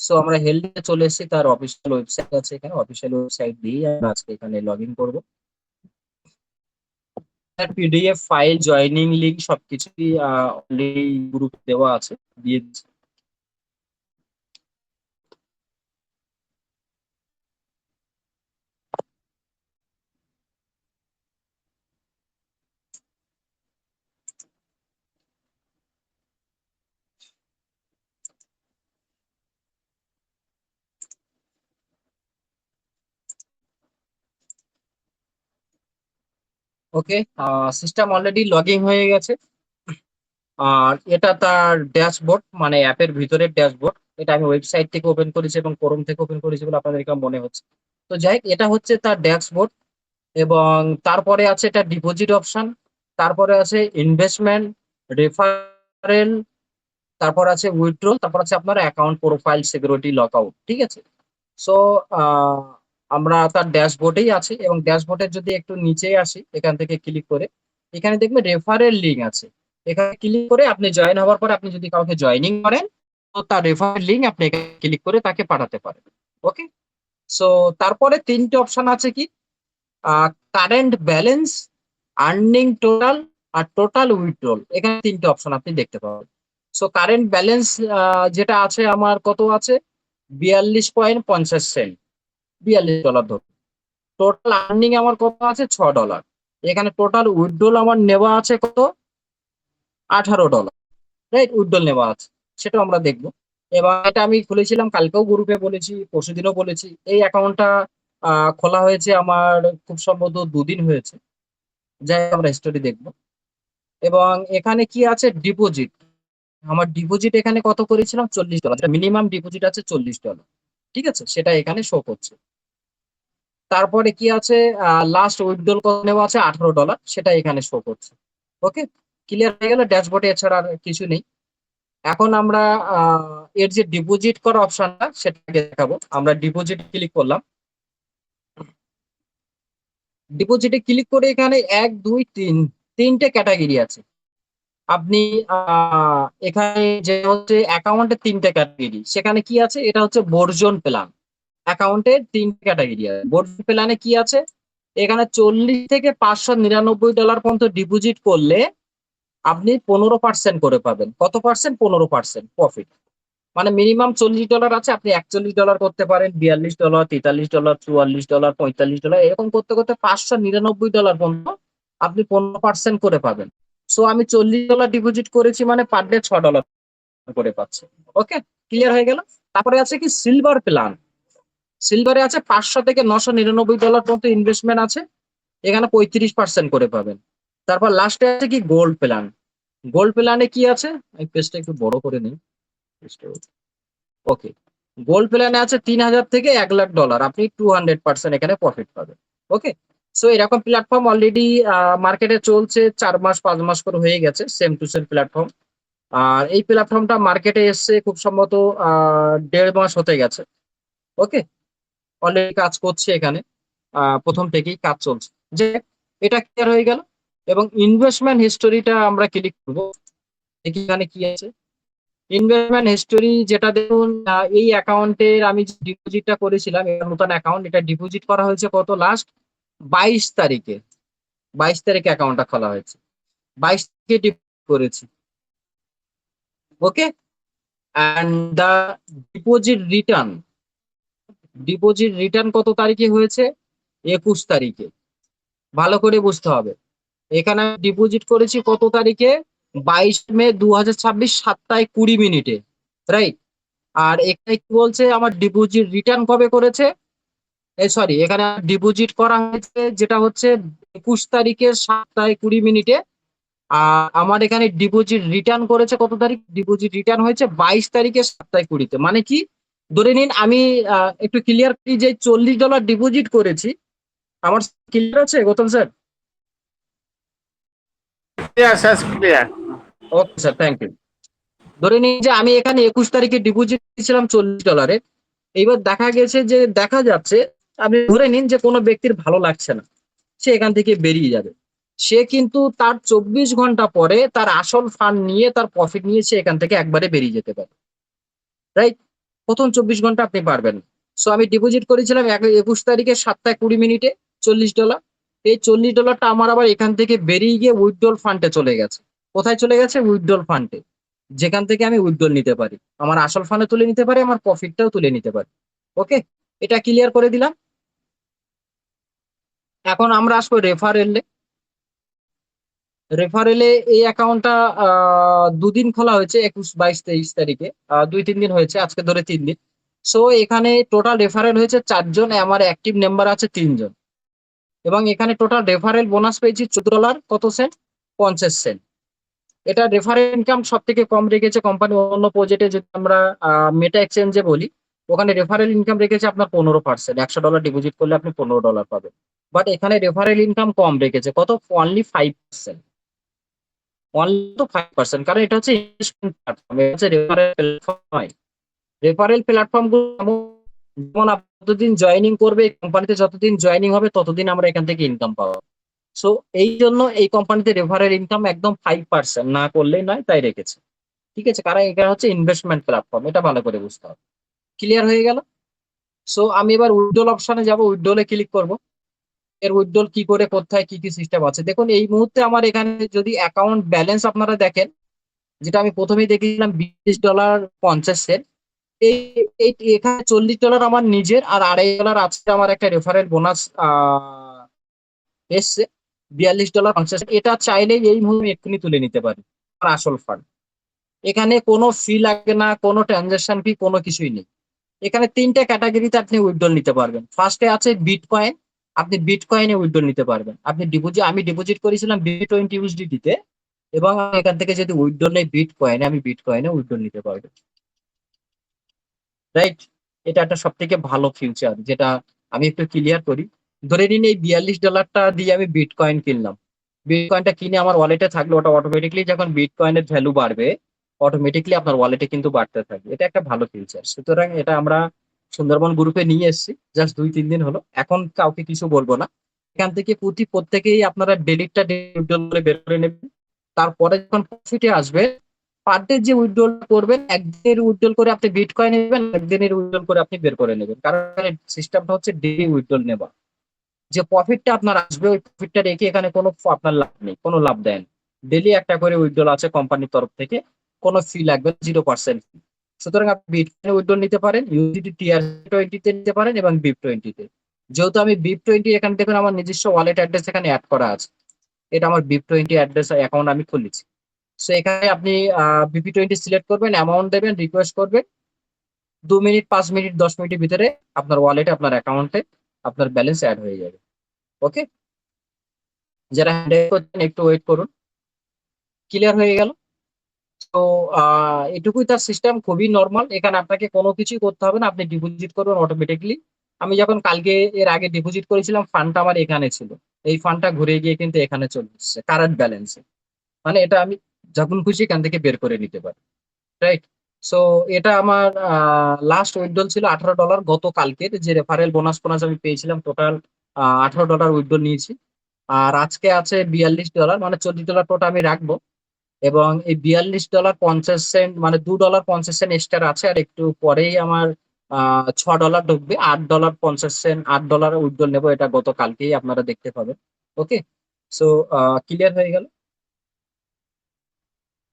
So আমরা হেল্ডে চলে এসেছি, তার অফিসিয়াল ওয়েবসাইট আছে, এখানে অফিসিয়াল ওয়েবসাইট দিয়ে আমরা আজকে এখানে লগ ইন করবো। তার পিডিএফ ফাইল, জয়নিং লিঙ্ক সবকিছুই অলরেডি গ্রুপ দেওয়া আছে, দিয়ে দিচ্ছি। ওকে, সিস্টেম অলরেডি লগ ইন হয়ে গেছে। আর এটা তার ড্যাশবোর্ড, মানে অ্যাপের ভিতরের ড্যাশবোর্ড। এটা আমি ওয়েবসাইট থেকে ওপেন করেছি এবং ক্রোম থেকে ওপেন করেছি বলে আপনাদের এটা মনে হচ্ছে। তো যাই হোক, এটা হচ্ছে তার ড্যাশবোর্ড। এবং তারপরে আছে এটা ডিপোজিট অপশন, তারপরে আছে ইনভেস্টমেন্ট, রেফারেল, তারপর আছে উইথড্রল, তারপর আছে আপনার অ্যাকাউন্ট প্রোফাইল, সিকিউরিটি, লকআউট। ঠিক আছে। সো আমরা তার ড্যাশবোর্ডেই আছি, এবং ড্যাশবোর্ডের যদি একটু নিচে আসি, এখান থেকে ক্লিক করে এখানে দেখবেন রেফারেল লিঙ্ক আছে। এখানে ক্লিক করে আপনি জয়েন হওয়ার পরে আপনি যদি কাউকে জয়েনিং করেন, তো তার রেফারেল লিঙ্ক আপনি এখানে ক্লিক করে তাকে পাঠাতে পারেন। ওকে। সো তারপরে তিনটে অপশন আছে কি, কারেন্ট ব্যালেন্স, আর্নিং টোটাল, আর টোটাল উইথড্রল। এখানে তিনটে অপশন আপনি দেখতে পাবেন। সো কারেন্ট ব্যালেন্স যেটা আছে, আমার কত আছে, 42.50 সেন্ট, $42 ধরুন। টোটাল আর্নিং আমার কত আছে, $6। এখানে টোটাল উইথড্রল আমার নেওয়া আছে কত, $18। রাইট, উইথড্রল নেওয়া আছে, সেটা আমরা দেখবো। এবার এটা আমি খুলেছিলাম, কালকেও গ্রুপে বলেছি, পরশুদিনও বলেছি। এই অ্যাকাউন্টটা খোলা হয়েছে আমার খুব সম্ভবত 2 দিন হয়েছে। যাই হোক, আমরা হিস্টোরি দেখবো। এবং এখানে কি আছে, ডিপোজিট। আমার ডিপোজিট এখানে কত করেছিলাম, $40। মিনিমাম ডিপোজিট আছে $40। ঠিক আছে, সেটা এখানে শো করছে। তারপরে কি আছে, লাস্ট উইথড্রল কত নেওয়া আছে, $18, সেটা এখানে শো করছে। ওকে, ক্লিয়ার হয়ে গেল ড্যাশবোর্ডে, এছাড়া আর কিছু নেই। এখন আমরা এর যে ডিপোজিট করা অপশনটা সেটাকে দেখাবো। আমরা ডিপোজিট ক্লিক করলাম। ডিপোজিটে ক্লিক করে এখানে 1, 2, 3 তিনটে ক্যাটাগরি আছে। আপনি এখানে যে হচ্ছে অ্যাকাউন্টের তিনটে ক্যাটাগরি, সেখানে কি আছে, এটা হচ্ছে বর্জন প্ল্যান। অ্যাকাউন্টের তিনটে ক্যাটাগরি আছে। বর্জন প্ল্যানে কি আছে, এখানে 40 থেকে $599 পর্যন্ত ডিপোজিট করলে আপনি 15% করে পাবেন। কত পার্সেন্ট, 15% প্রফিট। মানে মিনিমাম $40 আছে, আপনি $41 করতে পারেন, $42, $43, $44, $45, এরকম করতে করতে $599 পর্যন্ত আপনি 15% করে পাবেন। সো আমি $40 ডিপোজিট করেছি, মানে পার ডে $6 করে পাচ্ছি। ওকে, ক্লিয়ার হয়ে গেল। তারপরে আছে কি সিলভার প্ল্যান। সিলভারে আছে 500 থেকে $999 পর্যন্ত ইনভেস্টমেন্ট আছে, এখানে 35% করে পাবেন। তারপর লাস্টে আছে কি গোল্ড প্ল্যান। গোল্ড প্ল্যানে কি আছে, এই পেজটা একটু বড় করে নিই। ওকে, গোল্ড প্ল্যানে আছে 3,000 থেকে $1,00,000, আপনি 200% এখানে প্রফিট পাবেন। ওকে। সো এরকম প্ল্যাটফর্ম অলরেডি মার্কেটে চলছে, 4 মাস 5 মাস করে হয়ে গেছে, সেম টু সেম প্ল্যাটফর্ম। আর এই প্ল্যাটফর্মটা মার্কেটে এসছে খুব সম্ভবত 1.5 মাস হতে গেছে। ওকে, অলরেডি কাজ করছে এখানে, প্রথম থেকেই কাজ চলছে। যে এটা ক্লিয়ার হয়ে গেল। এবং ইনভেস্টমেন্ট হিস্টোরিটা আমরা ক্লিক করবো, দেখি এখানে কি আছে। ইনভেস্টমেন্ট হিস্টোরি যেটা দেখুন, এই অ্যাকাউন্টের আমি যে ডিপোজিটটা করেছিলাম, এটা নতুন অ্যাকাউন্ট, এটা ডিপোজিট করা হয়েছে কত, লাস্ট 22 তারিখে। 22 তারিখে অ্যাকাউন্টটা খোলা হয়েছে, 22 তারিখে ডিপোজিট করেছি। Okay. And the deposit return, deposit return কত তারিখে হয়েছে, 21 তারিখে। ভালো করে বুঝতে হবে, এখানে ডিপোজিট করেছি কত তারিখে, 22 মে 2026, 7:20। রাইট। আর এখানে কি বলছে, আমার ডিপোজিট রিটার্ন কবে করেছে, এই সরি, এখানে ডিপোজিট করা হয়েছে যেটা হচ্ছে 21 তারিখে 7:20। আর আমার এখানে ডিপোজিট রিটার্ন করেছে কত তারিখ, ডিপোজিট রিটার্ন হয়েছে 22 তারিখে 7:20। মানে কি, ধরে নিন আমি একটু ক্লিয়ার করি, যে $40 ডিপোজিট করেছি। আমার ক্লিয়ার আছে Gautam sir? Clear sir, clear. Okay sir, thank you. ধরে নিন যে আমি এখানে 21 তারিখে ডিপোজিট দিয়েছিলাম $40। এইবার দেখা গেছে যে, দেখা যাচ্ছে, আপনি ধরে নিন যে কোনো ব্যক্তির ভালো লাগছে না, সে এখান থেকে বেরিয়ে যাবে। সে কিন্তু তার 24 ঘন্টা পরে তার আসল ফান্ড নিয়ে, তার প্রফিট নিয়ে সে এখান থেকে একবারে বেরিয়ে যেতে পারে। রাইট। প্রথম 24 ঘন্টা আপনি পারবেন। সো আমি ডিপোজিট করেছিলাম 21 তারিখে 7:20 $40। এই $40টা আমার আবার এখান থেকে বেরিয়ে গিয়ে উইথড্রল ফান্ডে চলে গেছে। কোথায় চলে গেছে? উইথড্রল ফান্ডে, যেখান থেকে আমি উইথড্রল নিতে পারি, আমার আসল ফান্ডে তুলে নিতে পারি, আমার প্রফিটটাও তুলে নিতে পারি। ওকে, এটা ক্লিয়ার করে দিলাম। এখন আমরা আসবো রেফারেলে। রেফারেলে এই অ্যাকাউন্টটা 2 দিন খোলা হয়েছে, 21, 22, 23 তারিখে, 2-3 দিন হয়েছে, আজকে ধরে 3 দিন। সো এখানে টোটাল রেফারেল হয়েছে 4 জন, আমার অ্যাক্টিভ মেম্বার আছে 3 জন, এবং এখানে টোটাল রেফারেল বোনাস পেয়েছি $14 কত সেন্ট, 50 সেন্ট। এটা রেফারেল ইনকাম সব থেকে কম রেখেছে কোম্পানি। অন্য প্রজেক্টে যদি আমরা মেটা এক্সচেঞ্জে বলি, ওখানে রেফারেল ইনকাম রেখেছে আপনার 15%। $100 ডিপোজিট করলে আপনি $15 পাবেন। বাট এখানে রেফারেল ইনকাম কম রেখেছে, কত? অনলি 5%। অনলি তো 5%, কারণ এটা হচ্ছে ইনভেস্টমেন্ট প্ল্যাটফর্ম, এটা হচ্ছে রেফারেল প্ল্যাটফর্ম নয়। রেফারেল প্ল্যাটফর্ম গুলো যেমন আপনি যতদিন জয়েনিং করবে কোম্পানিতে, যতদিন জয়েনিং হবে ততদিন আমরা এখান থেকে ইনকাম পাবো। সো এই জন্য এই কোম্পানিতে রেফারেল ইনকাম একদম 5%, না করলেই নয়, তাই রেখেছে। ঠিক আছে, কারণ এটা হচ্ছে ইনভেস্টমেন্ট প্ল্যাটফর্ম, এটা ভালো করে বুঝতে হবে। ক্লিয়ার হয়ে গেল? সো আমি এবার উইথড্রল অপশনে যাব, উইথড্রলে ক্লিক করব। এর উইথড্রল কি করে করতে হয়, কি কি সিস্টেম আছে দেখুন। এই মুহূর্তে আমার এখানে যদি অ্যাকাউন্ট ব্যালেন্স আপনারা দেখেন, যেটা আমি প্রথমেই দেখেছিলাম $20.50। এই এখানে $40 আমার নিজের, আর $2.5 আছে আমার একটা রেফারেল বোনাস এসছে, $42.50। এটা চাইলেই এই মুহূর্তে এক্ষুনি তুলে নিতে পারি, আমার আসল ফান্ড। এখানে কোনো ফি লাগে না, কোনো ট্রানজাকশন ফি, কোনো কিছুই নেই। এখানে 3টে ক্যাটাগরিতে আপনি উইথড্রল নিতে পারবেন। ফার্স্টে আছে বিটকয়েন, আপনি বিটকয়েনে উইথড্রল নিতে পারবেন। আপনি ডিপোজিট, আমি ডিপোজিট করেছিলাম B20 USDT তে, এবং এখান থেকে যদি উইথড্রল নেই বিটকয়েনে, আমি বিটকয়েনে উইথড্রল নিতে পারবো। রাইট, এটা একটা সব থেকে ভালো ফিউচার, যেটা আমি একটু ক্লিয়ার করি। ধরে নিন এই $42 দিয়ে আমি বিটকয়েন কিনলাম। বিটকয়েনটা কিনে আমার ওয়ালেটে থাকলো, ওটা অটোমেটিকলি যখন বিটকয়েনের ভ্যালু বাড়বে, অটোমেটিকলি আপনার ওয়ালেটে কিন্তু বাড়তে থাকবে। এটা একটা ভালো ফিউচার। সুতরাং এটা আমরা সুন্দরবন গ্রুপে নিয়ে এসেছি, জাস্ট 2-3 দিন হলো, এখন কাউকে কিছু বলবো না। এখান থেকে প্রত্যেকেই আপনারা ডেলিটটা করে বের করে নেবেন। তারপরে যখন প্রফিটে আসবে, পার ডে যে উইথড্রল করবেন, একদিনের উইথড্রল করে আপনি বিটকয়েন নেবেন, একদিনের উইথড্রল করে আপনি বের করে নেবেন, কারণ সিস্টেমটা হচ্ছে ডেইলি উইথড্রল নেবা। যে প্রফিটটা আপনার আসবে, ওই প্রফিটটা রেখে এখানে কোনো আপনার লাভ নেই, কোনো লাভ দেন। ডেইলি একটা করে উইথড্রল আছে কোম্পানির তরফ থেকে, কোনো ফি লাগবে 0% ফি। সুতরাং আপনি বিটকয়েনে উইথড্রল নিতে পারেন, ইউজিটি TR20 তে নিতে পারেন, এবং BIP20 তে। যেহেতু আমি BIP20 এখানে দেখুন আমার নিজস্ব ওয়ালেট অ্যাড্রেস এখানে অ্যাড করা আছে, এটা আমার BIP20 অ্যাড্রেস অ্যাকাউন্ট আমি খুলেছি। সো এখানে আপনি BP20 সিলেক্ট করবেন, অ্যামাউন্ট দেবেন, রিকোয়েস্ট করবেন, 2 মিনিট, 5 মিনিট, 10 মিনিটের ভিতরে আপনার ওয়ালেটে, আপনার অ্যাকাউন্টে আপনার ব্যালেন্স অ্যাড হয়ে যাবে। ওকে, যারা হ্যান্ডেল করছেন একটু ওয়েট করুন। ক্লিয়ার হয়ে গেল? তো এটুকুই তার সিস্টেম, খুবই নর্মাল। এখানে আপনাকে কোনো কিছুই করতে হবে না, আপনি ডিপোজিট করবেন অটোমেটিকলি। আমি যখন কালকে এর আগে ডিপোজিট করেছিলাম, ফান্ডটা আমার এখানে ছিল, এই ফান্ডটা ঘুরে গিয়ে কিন্তু এখানে চলে এসেছে কারেন্ট ব্যালেন্সে। মানে এটা আমি যখন খুশি এখান থেকে বের করে নিতে পারি। রাইট। সো এটা আমার লাস্ট উইথড্রল ছিল $18 গতকালকের, যে রেফারেল বোনাস ফোনাস আমি পেয়েছিলাম, টোটাল $18 উইথড্রল নিয়েছি। আর আজকে আছে $42, মানে $40 টোটাল আমি রাখবো। এবং এই $42.50, মানে $2.50 এক্সট্রা আছে, আর একটু পরেই আমার $6 ঢুকবে, $8.50, $8 উইথড্রল নেবো, এটা গতকালকেই আপনারা দেখতে পাবেন। ওকে, সো ক্লিয়ার হয়ে গেল।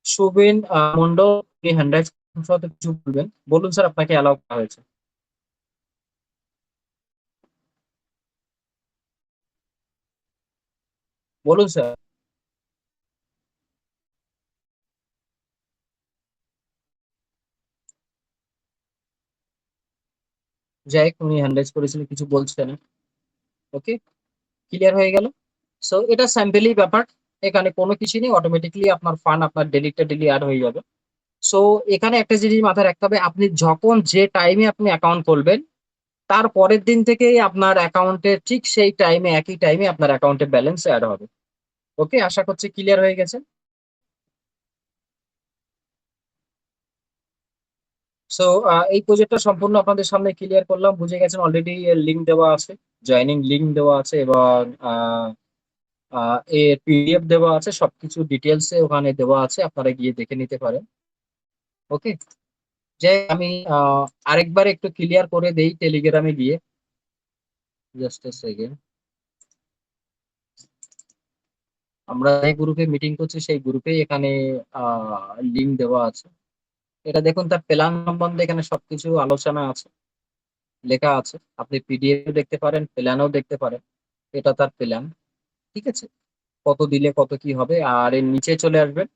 শুভেন মন্ডল, আপনি হ্যান্ড রাইজ সাথে কিছু বলবেন, বলুন স্যার, আপনাকে অ্যালাউ করা হয়েছে। বলুন স্যার। যাই হোক, উনি হ্যান্ড রাইজ করেছিলেন, কিছু বলছেন। ওকে, ক্লিয়ার হয়ে গেল। সো এটা স্যাম্পেলই ব্যাপার, এখানে কোনো কিছু নেই, অটোমেটিকলি আপনার ফান্ড আপনার ডেলিটা ডেলি অ্যাড হয়ে যাবে। সো এখানে একটা জিনিস মাথায় রাখতে হবে, আপনি যখন যে টাইমে আপনি অ্যাকাউন্ট খুলবেন, তার পরের দিন থেকেই আপনার অ্যাকাউন্টে ঠিক সেই টাইমে, একই টাইমে আপনার অ্যাকাউন্টে ব্যালেন্স অ্যাড হবে। ওকে, আশা করছি ক্লিয়ার হয়ে গেছে। সো এই প্রজেক্টটা সম্পূর্ণ আপনাদের সামনে ক্লিয়ার করলাম, বুঝে গেছেন অলরেডি। এর লিঙ্ক দেওয়া আছে, জয়েনিং লিঙ্ক দেওয়া আছে, এবং এর PDF দেওয়া আছে, সবকিছু ডিটেলসে ওখানে দেওয়া আছে, আপনারা গিয়ে দেখে নিতে পারেন। ওকে, যে আমি আরেকবার একটু ক্লিয়ার করে দেই টেলিগ্রামে গিয়ে, জাস্ট এ সেকেন্ড। আমরা যে গ্রুপে মিটিং করছি সেই গ্রুপে এখানে লিঙ্ক দেওয়া আছে। এটা দেখুন, তার প্ল্যান সম্বন্ধে এখানে সবকিছু আলোচনা আছে, লেখা আছে। আপনি পিডিএফ দেখতে পারেন, প্ল্যানও দেখতে পারেন। এটা তার প্ল্যান, ঠিক আছে। কত দিলে কত কি হবে। আর এর নিচে চলে আসবেন,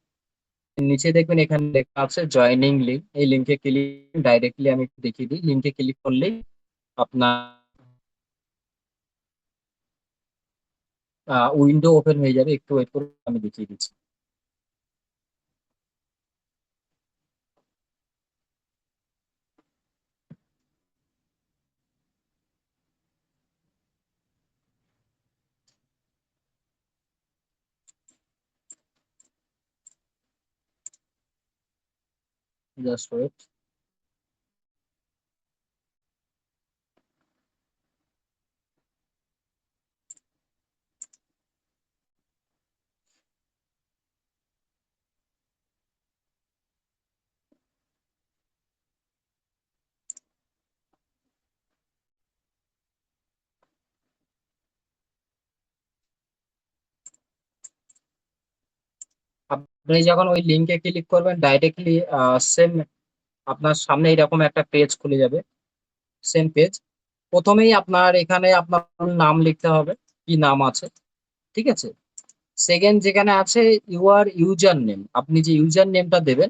এর নিচে দেখবেন এখানে লেখা আছে জয়েনিং লিঙ্ক। এই লিঙ্কে ক্লিক ডাইরেক্টলি আমি একটু দেখিয়ে দিই। লিঙ্কে ক্লিক করলেই আপনার উইন্ডো ওপেন হয়ে যাবে। একটু ওয়েট করুন, আমি দেখিয়ে দিচ্ছি। Just wait. আপনি যখন ওই লিঙ্কে ক্লিক করবেন ডাইরেক্টলি সেম আপনার সামনে এরকম একটা পেজ খুলে যাবে। Same page. প্রথমেই আপনার এখানে আপনার নাম লিখতে হবে, কি নাম আছে, ঠিক আছে। সেকেন্ড যেখানে আছে ইউআর ইউজার নেম, আপনি যে ইউজার নেমটা দেবেন,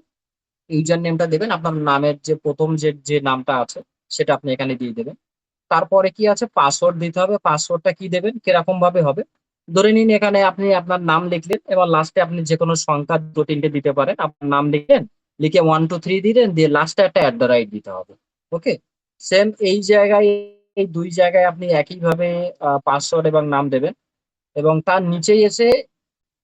ইউজার নেমটা দেবেন আপনার নামের যে প্রথম যে নামটা আছে সেটা আপনি এখানে দিয়ে দেবেন। তারপরে কি আছে, পাসওয়ার্ড দিতে হবে। পাসওয়ার্ডটা কি দেবেন, কিরকম ভাবে হবে, ধরে নিন এখানে আপনি আপনার নাম লিখলেন, এবার লাস্টে আপনি যে কোনো সংখ্যা দুটো তিনটে দিতে পারেন। আপনার নাম লিখলেন, লিখে 1 2 3 দিলেন, দিয়ে লাস্টে একটা @, দিতে হবে। ওকে। সেম এই জায়গায়, এই দুই জায়গায় আপনি একইভাবে পাসওয়ার্ড এবং নাম দেবেন। এবং তার নিচেই এসে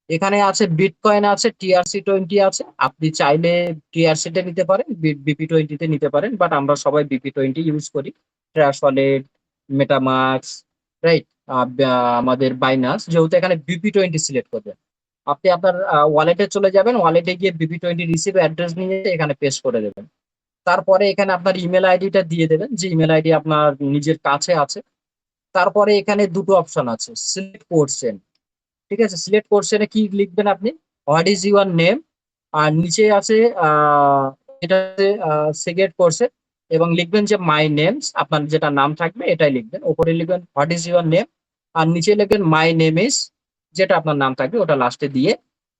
এখানে আছে বিটকয়েন আছে, TRC20 আছে। আপনি চাইলে TRC তে নিতে পারেন, BP20 তে নিতে পারেন, বাট আমরা সবাই BP20 ইউজ করি। Trash wallet, MetaMask, right. আমাদের বাইনান্স, যেহেতু এখানে BP20 সিলেক্ট করবেন। আপনি আপনার ওয়ালেটে চলে যাবেন, ওয়ালেটে গিয়ে BP20 রিসিভ অ্যাড্রেস নিয়ে এখানে পেস্ট করে দেবেন। তারপরে এখানে আপনার ইমেল আইডিটা দিয়ে দেবেন, যে ইমেল আইডি আপনার নিজের কাছে আছে। তারপরে এখানে দুটো অপশন আছে, সিলেক্ট কোর্সেন, ঠিক আছে। সিলেক্ট কোশ্চেনে কি লিখবেন আপনি, হোয়াট ইজ ইউর নেম। আর নিচে আছে এটা সিলেক্ট কোশ্চেন, এবং লিখবেন যে মাই নেমস, আপনার যেটা নাম থাকবে এটাই লিখবেন। ওপরে লিখবেন হোয়াট ইজ ইউর নেম, আর নিচে লিখবেন মাই নেম ইজ, যেটা আপনার নাম থাকবে ওটা লাস্টে দিয়ে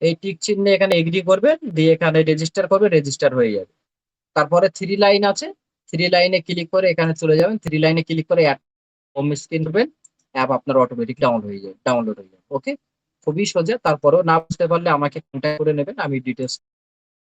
এই টিক চিহ্নে এখানে এগ্রি করবেন, দিয়ে এখানে রেজিস্টার করবে, রেজিস্টার হয়ে যাবে। তারপরে 3 লাইন আছে, 3 লাইনে ক্লিক করে এখানে চলে যাবেন। 3 লাইনে ক্লিক করে হোম স্ক্রিন করবেন, অ্যাপ আপনার অটোমেটিক ডাউনলোড হয়ে যাবে। ওকে। খুবই সোজা। তারপরেও না বুঝতে পারলে আমাকে কন্ট্যাক্ট করে নেবেন, আমি ডিটেলস